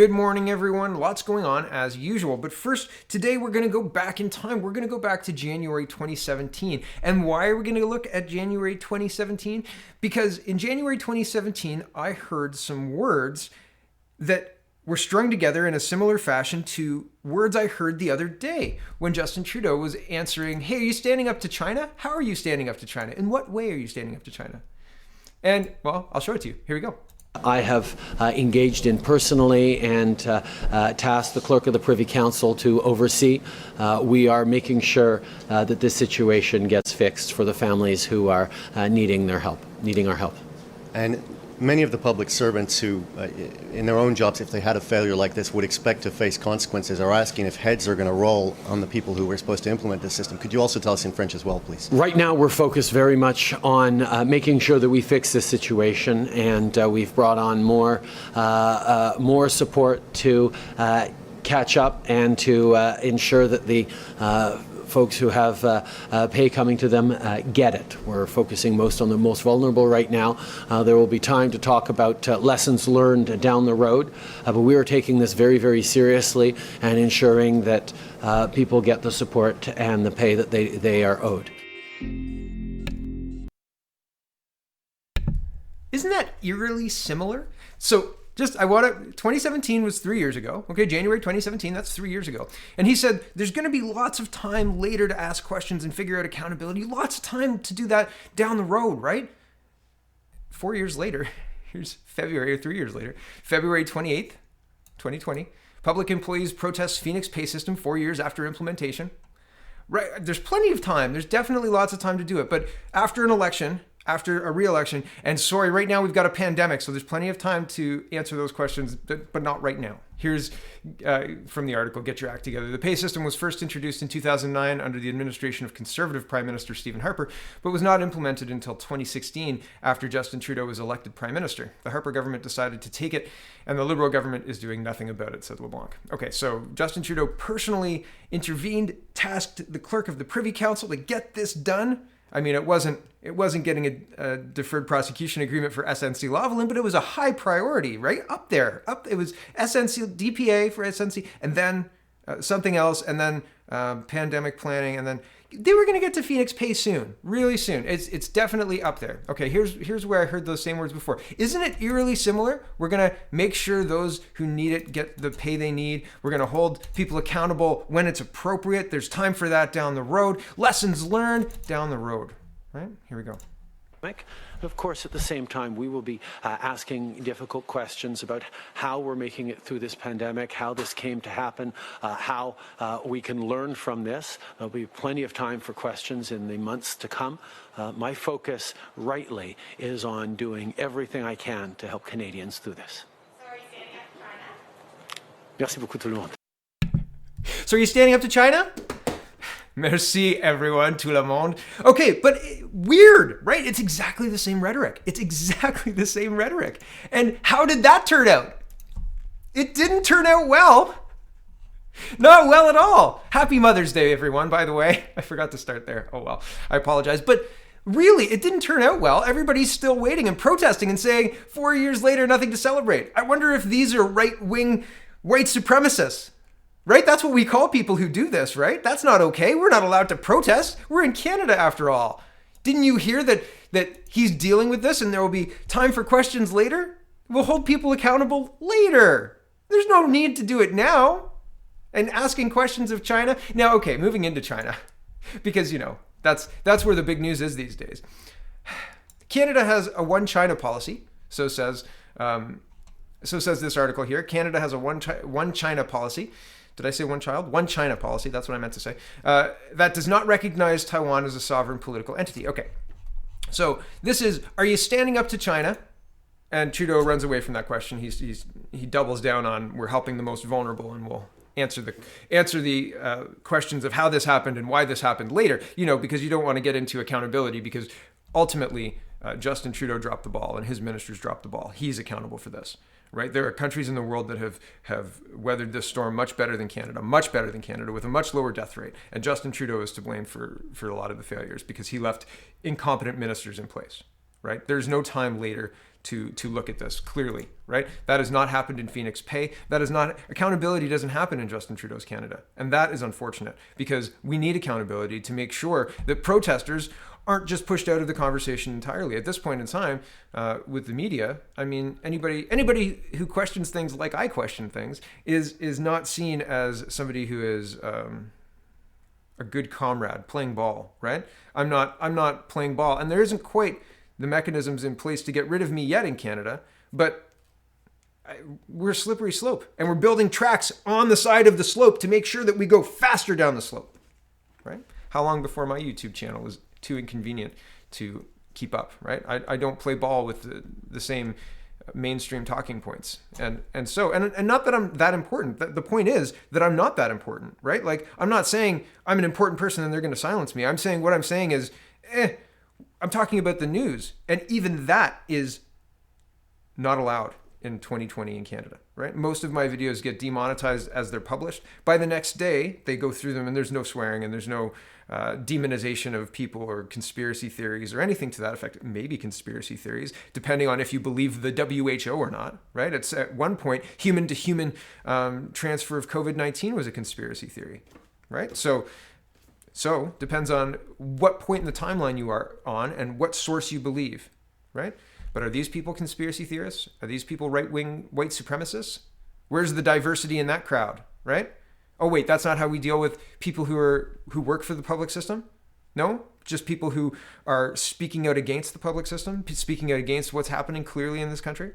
Good morning, everyone. Lots going on as usual. But first, today we're going to go back in time. We're going to go back to January 2017. And why are we going to look at January 2017? Because in January 2017, I heard some words that were strung together in a similar fashion to words I heard the other day when Justin Trudeau was answering, hey, are you standing up to China? How are you standing up to China? In what way are you standing up to China? And, well, I'll show it to you. Here we go. I have engaged in personally and tasked the clerk of the Privy Council to oversee. We are making sure that this situation gets fixed for the families who are needing our help. And many of the public servants who, in their own jobs, if they had a failure like this, would expect to face consequences, are asking if heads are going to roll on the people who were supposed to implement this system. Could you also tell us in French as well, please? Right now, we're focused very much on making sure that we fix this situation, and we've brought on more support to catch up and to ensure that the folks who have pay coming to them get it. We're focusing most on the most vulnerable right now. There will be time to talk about lessons learned down the road, but we are taking this very, very seriously and ensuring that people get the support and the pay that they are owed. Isn't that eerily similar? So 2017 was 3 years ago. Okay, January 2017, that's 3 years ago. And he said there's going to be lots of time later to ask questions and figure out accountability. Lots of time to do that down the road, right? 4 years later, here's February, or 3 years later, February 28th, 2020, public employees protest Phoenix pay system 4 years after implementation. Right, there's plenty of time. There's definitely lots of time to do it. But after an election, after a re-election, and sorry, right now we've got a pandemic, so there's plenty of time to answer those questions, but not right now. Here's from the article, Get Your Act Together. The pay system was first introduced in 2009 under the administration of Conservative Prime Minister Stephen Harper, but was not implemented until 2016 after Justin Trudeau was elected Prime Minister. The Harper government decided to take it, and the Liberal government is doing nothing about it, said LeBlanc. Okay, so Justin Trudeau personally intervened, tasked the clerk of the Privy Council to get this done. I mean, it wasn't getting a deferred prosecution agreement for SNC-Lavalin, but it was a high priority, right? Up there. It was SNC, DPA for SNC, and then something else, and then pandemic planning, and then they were going to get to Phoenix pay soon, really soon. It's definitely up there. Okay, here's where I heard those same words before. Isn't it eerily similar? We're going to make sure those who need it get the pay they need. We're going to hold people accountable when it's appropriate. There's time for that down the road. Lessons learned down the road. Right? Here we go. Of course, at the same time, we will be asking difficult questions about how we're making it through this pandemic, how this came to happen, how we can learn from this. There'll be plenty of time for questions in the months to come. My focus, rightly, is on doing everything I can to help Canadians through this. Merci beaucoup tout le monde. So are you standing up to China? Merci, everyone, tout le monde. Okay, but weird, right? It's exactly the same rhetoric. And how did that turn out? It didn't turn out well. Not well at all. Happy Mother's Day, everyone, by the way. I forgot to start there. Oh, well, I apologize. But really, it didn't turn out well. Everybody's still waiting and protesting and saying 4 years later, nothing to celebrate. I wonder if these are right-wing white supremacists. Right? That's what we call people who do this, right? That's not okay. We're not allowed to protest. We're in Canada after all. Didn't you hear that he's dealing with this and there will be time for questions later? We'll hold people accountable later. There's no need to do it now. And asking questions of China. Now, okay, moving into China. Because, that's where the big news is these days. Canada has a one China policy, so says this article here. Canada has a one China policy. Did I say one child? One China policy. That's what I meant to say. That does not recognize Taiwan as a sovereign political entity. Okay. So this is, are you standing up to China? And Trudeau runs away from that question. He doubles down on we're helping the most vulnerable, and we'll answer the questions of how this happened and why this happened later. Because you don't want to get into accountability, because ultimately Justin Trudeau dropped the ball and his ministers dropped the ball. He's accountable for this. Right? There are countries in the world that have weathered this storm much better than Canada, with a much lower death rate. And Justin Trudeau is to blame for a lot of the failures because he left incompetent ministers in place. Right? There's no time later to look at this clearly, right? That has not happened in Phoenix Pay. That is not, accountability doesn't happen in Justin Trudeau's Canada. And that is unfortunate because we need accountability to make sure that protesters aren't just pushed out of the conversation entirely. At this point in time, with the media, I mean, anybody who questions things like I question things is not seen as somebody who is a good comrade playing ball, right? I'm not playing ball, and there isn't quite the mechanisms in place to get rid of me yet in Canada, but we're a slippery slope, and we're building tracks on the side of the slope to make sure that we go faster down the slope, right? How long before my YouTube channel is too inconvenient to keep up, right? I don't play ball with the same mainstream talking points. And not that I'm that important. The point is that I'm not that important, right? Like, I'm not saying I'm an important person and they're going to silence me. I'm saying what I'm saying is, I'm talking about the news. And even that is not allowed in 2020 in Canada, right? Most of my videos get demonetized as they're published. By the next day, they go through them and there's no swearing and there's no demonization of people or conspiracy theories or anything to that effect. Maybe conspiracy theories, depending on if you believe the WHO or not, right? It's at one point, human to human transfer of COVID-19 was a conspiracy theory, right? So depends on what point in the timeline you are on and what source you believe, right? But are these people conspiracy theorists? Are these people right-wing white supremacists? Where's the diversity in that crowd, right? Oh, wait, that's not how we deal with people who work for the public system? No? Just people who are speaking out against the public system, speaking out against what's happening clearly in this country?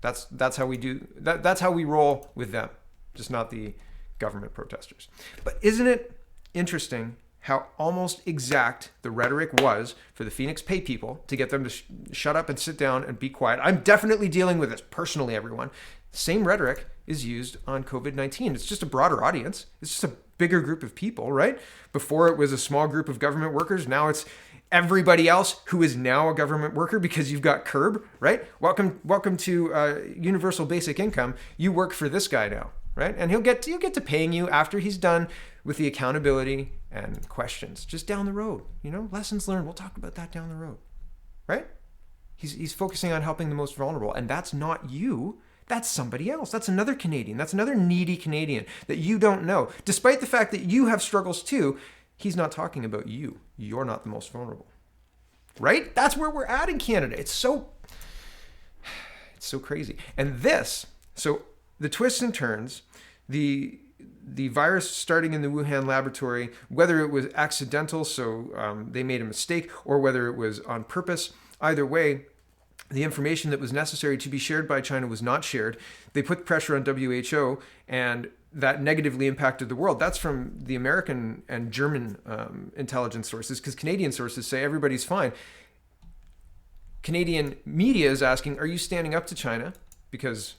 That's how we do that. That's how we roll with them, just not the government protesters. But isn't it interesting how almost exact the rhetoric was for the Phoenix Pay people to get them to shut up and sit down and be quiet? I'm definitely dealing with this personally, everyone. Same rhetoric is used on COVID-19. It's just a broader audience. It's just a bigger group of people, right? Before it was a small group of government workers. Now it's everybody else who is now a government worker because you've got CERB, right? Welcome to universal basic income. You work for this guy now, right? And he'll get to paying you after he's done with the accountability and questions just down the road. Lessons learned. We'll talk about that down the road, right? He's focusing on helping the most vulnerable, and that's not you. That's somebody else. That's another Canadian. That's another needy Canadian that you don't know. Despite the fact that you have struggles too, he's not talking about you. You're not the most vulnerable, right? That's where we're at in Canada. It's so crazy. And so the twists and turns, the virus starting in the Wuhan laboratory, whether it was accidental, so they made a mistake, or whether it was on purpose, either way, the information that was necessary to be shared by China was not shared. They put pressure on WHO, and that negatively impacted the world. That's from the American and German intelligence sources, because Canadian sources say everybody's fine. Canadian media is asking, are you standing up to China? Because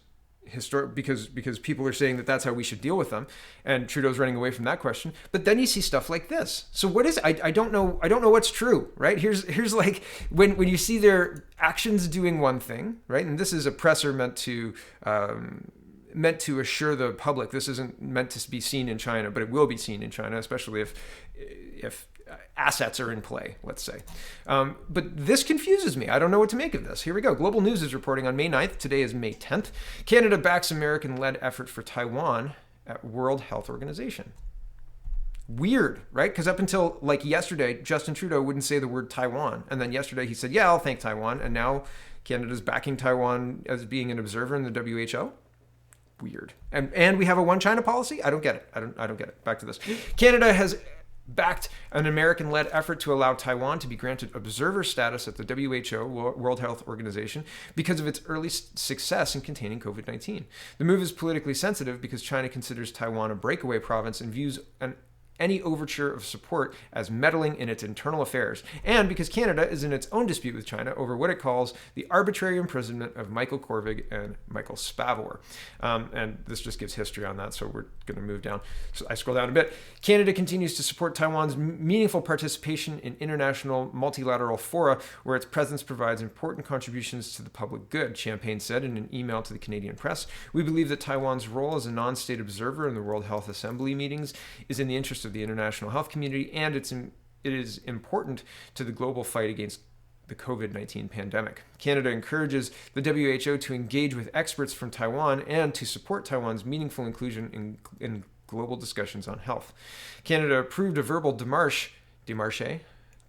people are saying that that's how we should deal with them, and Trudeau's running away from that question. But then you see stuff like this. So what is it? I don't know what's true, right? Here's like when you see their actions doing one thing, right? And this is a presser meant to assure the public this isn't meant to be seen in China, but it will be seen in China, especially if assets are in play, let's say. But this confuses me. I don't know what to make of this. Here we go. Global News is reporting on May 9th. Today is May 10th. Canada backs American-led effort for Taiwan at World Health Organization. Weird, right? Because up until like yesterday, Justin Trudeau wouldn't say the word Taiwan. And then yesterday he said, yeah, I'll thank Taiwan. And now Canada's backing Taiwan as being an observer in the WHO. Weird. And we have a one China policy? I don't get it. I don't get it. Back to this. Canada has backed an American-led effort to allow Taiwan to be granted observer status at the WHO, World Health Organization, because of its early success in containing COVID-19. The move is politically sensitive because China considers Taiwan a breakaway province and views any overture of support as meddling in its internal affairs, and because Canada is in its own dispute with China over what it calls the arbitrary imprisonment of Michael Korvig and Michael Spavor. And this just gives history on that, so we're going to move down. So I scroll down a bit. Canada continues to support Taiwan's meaningful participation in international multilateral fora, where its presence provides important contributions to the public good, Champagne said in an email to the Canadian press. We believe that Taiwan's role as a non-state observer in the World Health Assembly meetings is in the interest of the international health community, and it is important to the global fight against the COVID-19 pandemic. Canada encourages the WHO to engage with experts from Taiwan and to support Taiwan's meaningful inclusion in global discussions on health. Canada approved a verbal démarche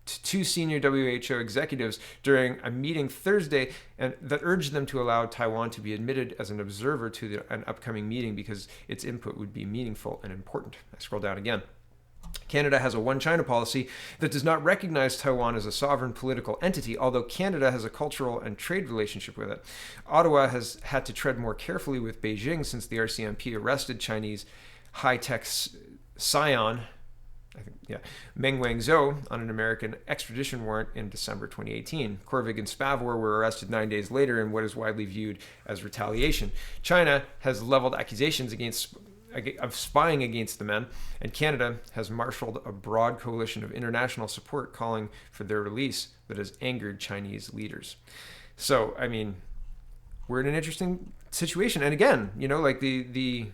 to two senior WHO executives during a meeting Thursday and that urged them to allow Taiwan to be admitted as an observer to an upcoming meeting because its input would be meaningful and important. I scroll down again. Canada has a one China policy that does not recognize Taiwan as a sovereign political entity, although Canada has a cultural and trade relationship with it. Ottawa has had to tread more carefully with Beijing since the RCMP arrested Chinese high-tech scion, Meng Wanzhou, on an American extradition warrant in December 2018. Korvig and Spavor were arrested 9 days later in what is widely viewed as retaliation. China has leveled accusations of spying against the men, and Canada has marshaled a broad coalition of international support calling for their release that has angered Chinese leaders. So, I mean, we're in an interesting situation. And again, like the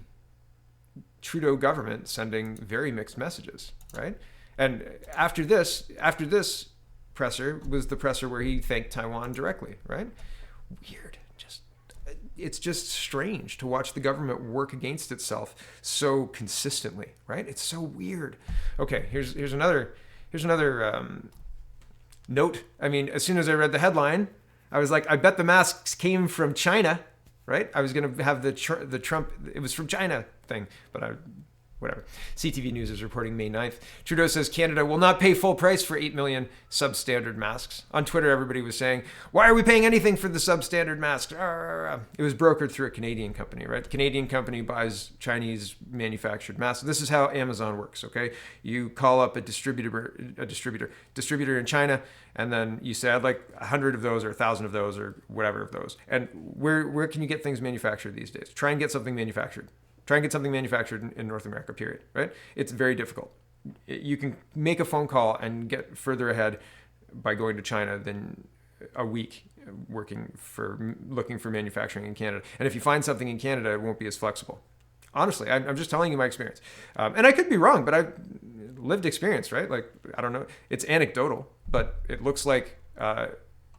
Trudeau government sending very mixed messages, right? And after this presser was the presser where he thanked Taiwan directly, right? Weird. It's just strange to watch the government work against itself so consistently, right? It's so weird. Okay, here's another note. I mean, as soon as I read the headline, I was like, I bet the masks came from China, right? I was going to have the Trump, it was from China thing, but whatever. CTV News is reporting May 9th. Trudeau says Canada will not pay full price for 8 million substandard masks. On Twitter, everybody was saying, why are we paying anything for the substandard masks? It was brokered through a Canadian company, right? The Canadian company buys Chinese manufactured masks. This is how Amazon works, okay? You call up a distributor in China, and then you say, I'd like 100 of those or 1,000 of those or whatever of those. And where can you get things manufactured these days? Try and get something manufactured. Try and get something manufactured in North America, period, right? It's very difficult. You can make a phone call and get further ahead by going to China than a week looking for manufacturing in Canada. And if you find something in Canada, it won't be as flexible. Honestly, I'm just telling you my experience. And I could be wrong, but I've lived experience, right? Like, I don't know. It's anecdotal, but it looks like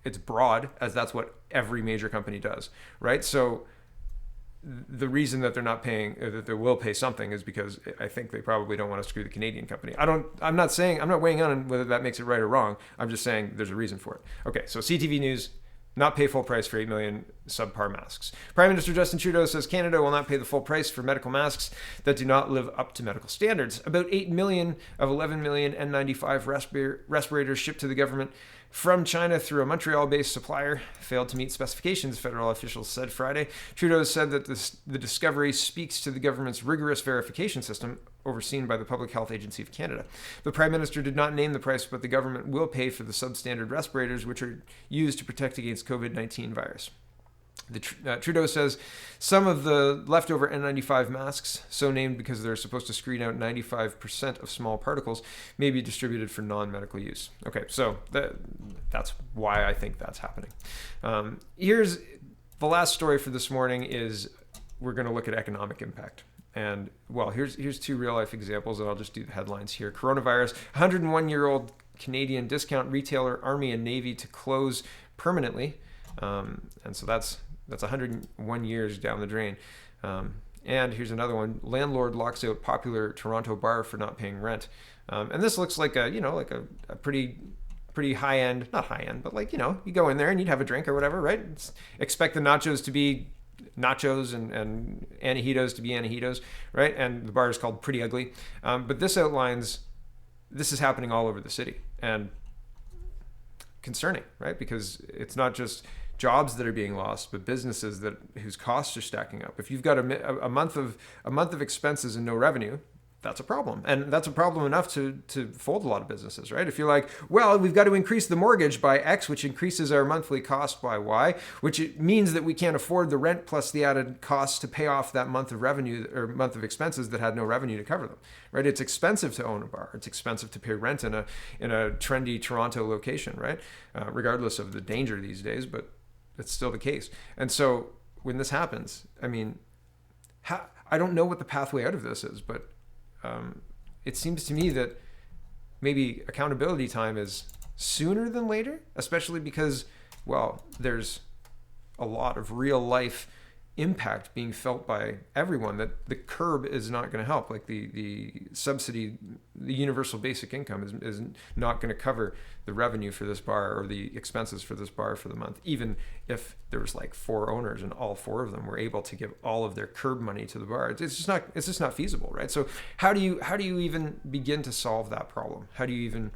it's broad, as that's what every major company does, right? So the reason that they're not paying, that they will pay something, is because I think they probably don't want to screw the Canadian company. I'm not weighing on whether that makes it right or wrong. I'm just saying there's a reason for it. Okay, so CTV News, not pay full price for 8 million subpar masks. Prime Minister Justin Trudeau says Canada will not pay the full price for medical masks that do not live up to medical standards. About 8 million of 11 million N95 respirators shipped to the government from China through a Montreal-based supplier failed to meet specifications, federal officials said Friday. Trudeau said that the discovery speaks to the government's rigorous verification system overseen by the Public Health Agency of Canada. The Prime Minister did not name the price, but the government will pay for the substandard respirators, which are used to protect against COVID-19 virus. Trudeau says some of the leftover N95 masks, so named because they're supposed to screen out 95% of small particles, may be distributed for non-medical use. Okay, so that's why I think that's happening. Here's the last story for this morning. Is we're going to look at economic impact. And, well, here's two real-life examples, and I'll just do the headlines here. Coronavirus, 101-year-old Canadian discount retailer Army and Navy to close permanently. And so that's 101 years down the drain. And here's another one. Landlord locks out popular Toronto bar for not paying rent. And this looks like a pretty high end, not high end, but you go in there and you'd have a drink or whatever, right? Expect the nachos to be nachos and antojitos to be antojitos, right? And the bar is called Pretty Ugly. But this outlines, this is happening all over the city, and concerning, right? Because it's not just jobs that are being lost, but businesses whose costs are stacking up. If you've got a month of expenses and no revenue, that's a problem. And that's a problem enough to fold a lot of businesses, right? If you're like, well, we've got to increase the mortgage by X, which increases our monthly cost by Y, which means that we can't afford the rent plus the added costs to pay off that month of revenue or month of expenses that had no revenue to cover them, right? It's expensive to own a bar. It's expensive to pay rent in a trendy Toronto location, right? Regardless of the danger these days, but it's still the case. And so when this happens, I mean, I don't know what the pathway out of this is, but it seems to me that maybe accountability time is sooner than later, especially because, well, there's a lot of real life impact being felt by everyone that the CERB is not going to help. Like the subsidy, the universal basic income is not going to cover the revenue for this bar or the expenses for this bar for the month, even if there was like 4 owners and all 4 of them were able to give all of their CERB money to the bar. It's just not feasible, right? So how do you even begin to solve that problem? How do you even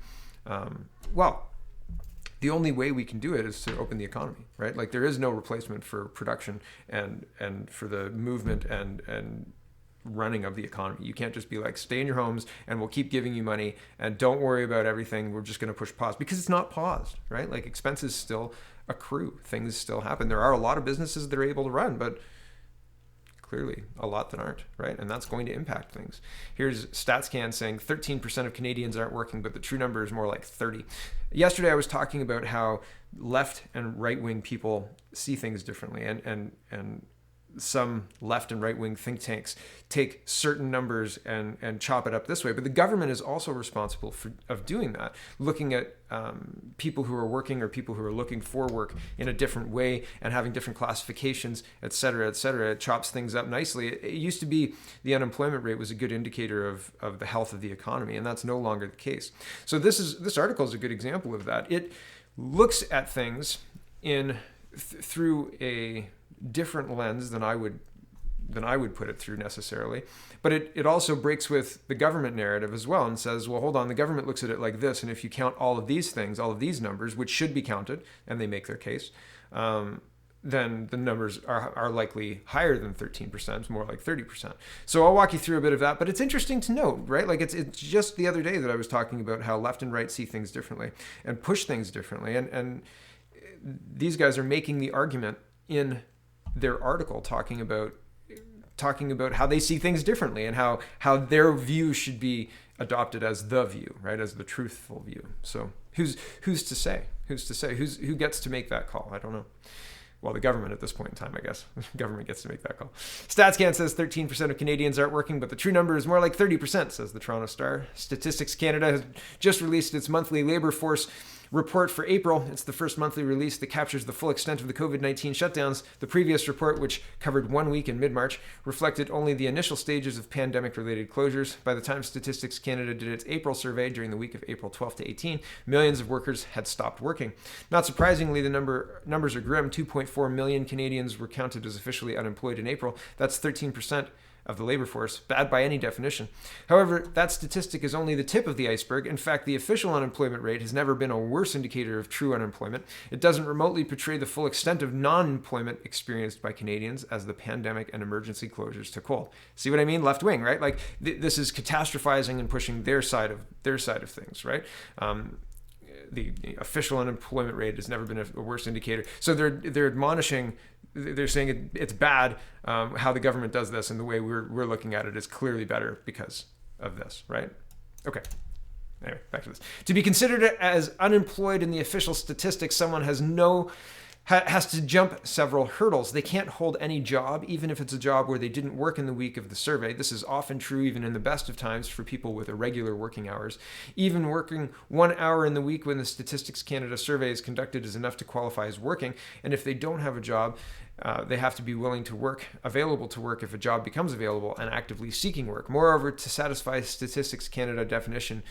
the only way we can do it is to open the economy, right? Like there is no replacement for production and for the movement and running of the economy. You can't just be like, stay in your homes and we'll keep giving you money and don't worry about everything. We're just going to push pause, because it's not paused, right? Like expenses still accrue, things still happen. There are a lot of businesses that are able to run, but clearly a lot that aren't, right? And that's going to impact things. Here's StatsCan saying 13% of Canadians aren't working, but the true number is more like 30. Yesterday I was talking about how left and right-wing people see things differently, and some left and right-wing think tanks take certain numbers and chop it up this way. But the government is also responsible of doing that, looking at people who are working or people who are looking for work in a different way and having different classifications, et cetera, et cetera. It chops things up nicely. It used to be the unemployment rate was a good indicator of the health of the economy, and that's no longer the case. So this article is a good example of that. It looks at things through a different lens than I would put it through necessarily, but it also breaks with the government narrative as well and says, well, hold on, the government looks at it like this, and if you count all of these things, all of these numbers, which should be counted, and they make their case, then the numbers are likely higher than 13%, more like 30%. So I'll walk you through a bit of that, but it's interesting to note, right? Like it's just the other day that I was talking about how left and right see things differently and push things differently, and these guys are making the argument in their article talking about how they see things differently and how their view should be adopted as the view, right, as the truthful view. So who's to say? Who gets to make that call? I don't know. Well, the government at this point in time, I guess. The government gets to make that call. StatsCan says 13% of Canadians aren't working, but the true number is more like 30%, says the Toronto Star. Statistics Canada has just released its monthly labor force report for April. It's the first monthly release that captures the full extent of the COVID-19 shutdowns. The previous report, which covered 1 week in mid-March, reflected only the initial stages of pandemic-related closures. By the time Statistics Canada did its April survey during the week of April 12 to 18, millions of workers had stopped working. Not surprisingly, the numbers are grim. 2.4 million Canadians were counted as officially unemployed in April. That's 13% of the labor force, bad by any definition. However, that statistic is only the tip of the iceberg. In fact, the official unemployment rate has never been a worse indicator of true unemployment. It doesn't remotely portray the full extent of non-employment experienced by Canadians as the pandemic and emergency closures took hold. See what I mean? Left wing, right? Like this is catastrophizing and pushing their side of things, right? The official unemployment rate has never been a worse indicator. So they're admonishing. They're saying it's bad how the government does this, and the way we're looking at it is clearly better because of this, right? Okay. Anyway, back to this. To be considered as unemployed in the official statistics, someone has to jump several hurdles. They can't hold any job, even if it's a job where they didn't work in the week of the survey. This is often true even in the best of times for people with irregular working hours. Even working 1 hour in the week when the Statistics Canada survey is conducted is enough to qualify as working. And if they don't have a job, they have to be willing to work, available to work if a job becomes available, and actively seeking work. Moreover, to satisfy Statistics Canada's definition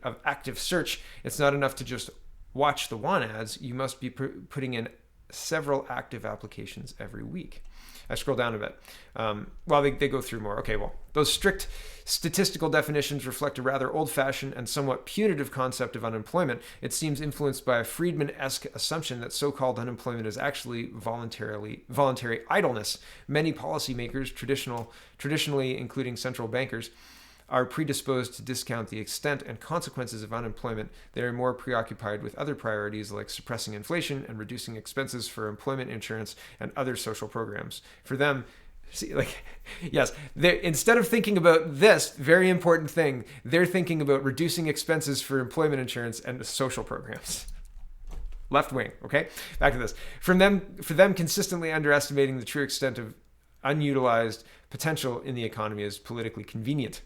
of active search, it's not enough to just watch the want ads. You must be putting in several active applications every week. I scroll down a bit. They go through more. Okay, well, those strict statistical definitions reflect a rather old-fashioned and somewhat punitive concept of unemployment. It seems influenced by a Friedman-esque assumption that so-called unemployment is actually voluntary idleness. Many policymakers, traditionally including central bankers, are predisposed to discount the extent and consequences of unemployment. They are more preoccupied with other priorities like suppressing inflation and reducing expenses for employment insurance and other social programs. For them, instead of thinking about this very important thing, they're thinking about reducing expenses for employment insurance and social programs. Left wing, okay? Back to this. For them consistently underestimating the true extent of unutilized potential in the economy is politically convenient.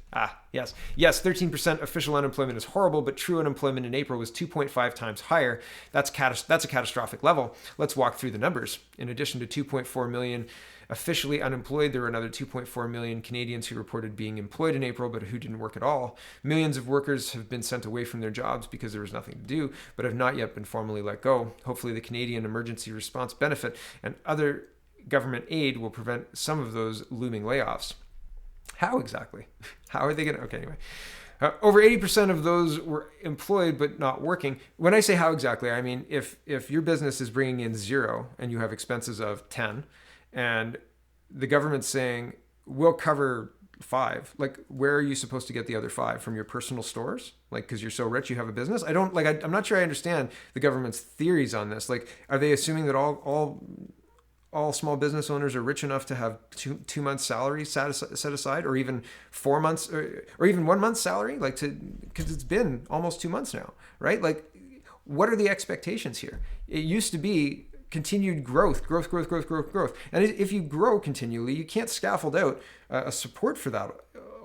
Yes, 13% official unemployment is horrible, but true unemployment in April was 2.5 times higher. That's a catastrophic level. Let's walk through the numbers. In addition to 2.4 million officially unemployed, there were another 2.4 million Canadians who reported being employed in April, but who didn't work at all. Millions of workers have been sent away from their jobs because there was nothing to do, but have not yet been formally let go. Hopefully, the Canadian Emergency Response Benefit and other government aid will prevent some of those looming layoffs. How exactly? How are they going to? Okay, anyway. Over 80% of those were employed but not working. When I say how exactly, I mean if your business is bringing in 0 and you have expenses of 10, and the government's saying we'll cover 5, like where are you supposed to get the other 5 from your personal stores? Like because you're so rich you have a business? I'm not sure I understand the government's theories on this. Like are they assuming that all small business owners are rich enough to have 2 months salary set aside, or even 4 months, or even 1 month's salary, because it's been almost 2 months now, right? Like, what are the expectations here? It used to be continued growth. And if you grow continually, you can't scaffold out a support for that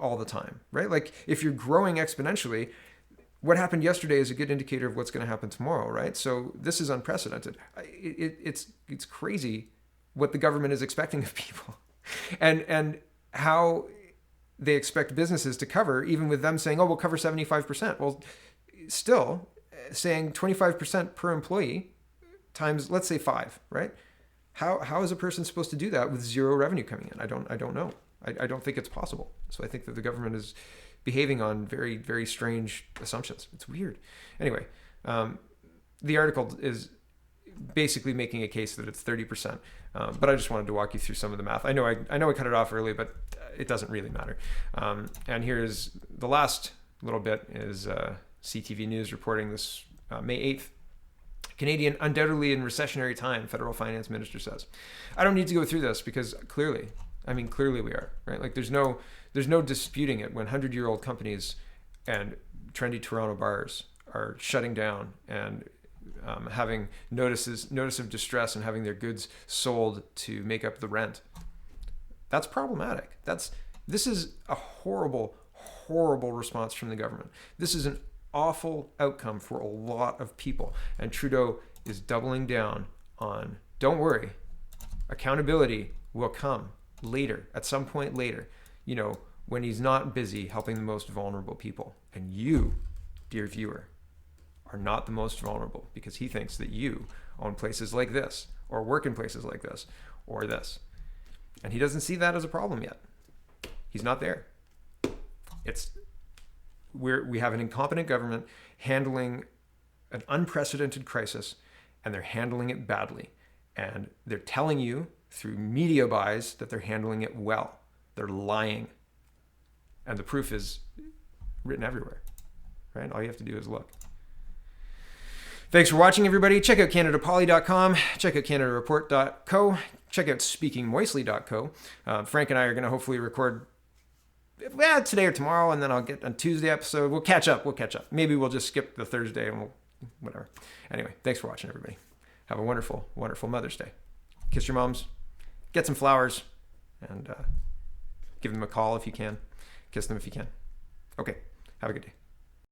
all the time, right? Like, if you're growing exponentially, what happened yesterday is a good indicator of what's going to happen tomorrow, right? So this is unprecedented. It's crazy what the government is expecting of people, and how they expect businesses to cover, even with them saying, "Oh, we'll cover 75%." Well, still saying 25% per employee times, let's say 5, right? How is a person supposed to do that with 0 revenue coming in? I don't know. I don't think it's possible. So I think that the government is behaving on very, very strange assumptions. It's weird. Anyway, the article is basically making a case that it's 30%. But I just wanted to walk you through some of the math. I know I cut it off early, but it doesn't really matter. And here's the last little bit is CTV News reporting this May 8th. Canadian undoubtedly in recessionary time, federal finance minister says. I don't need to go through this because clearly we are, right? Like there's no disputing it when 100-year-old companies and trendy Toronto bars are shutting down and having notice of distress and having their goods sold to make up the rent. That's problematic. This is a horrible response from the government. This is an awful outcome for a lot of people. And Trudeau is doubling down on, don't worry, accountability will come later, at some point later, when he's not busy helping the most vulnerable people. And you, dear viewer, are not the most vulnerable because he thinks that you own places like this or work in places like this or this. And he doesn't see that as a problem yet. He's not there. We have an incompetent government handling an unprecedented crisis, and they're handling it badly. And they're telling you through media buys that they're handling it well. They're lying. And the proof is written everywhere, right? All you have to do is look. Thanks for watching, everybody. Check out CanadaPoly.com. Check out CanadaReport.co. Check out SpeakingMoistly.co. Frank and I are going to hopefully record today or tomorrow, and then I'll get a Tuesday episode. We'll catch up. Maybe we'll just skip the Thursday and whatever. Anyway, thanks for watching, everybody. Have a wonderful, wonderful Mother's Day. Kiss your moms. Get some flowers. And give them a call if you can. Kiss them if you can. Okay. Have a good day.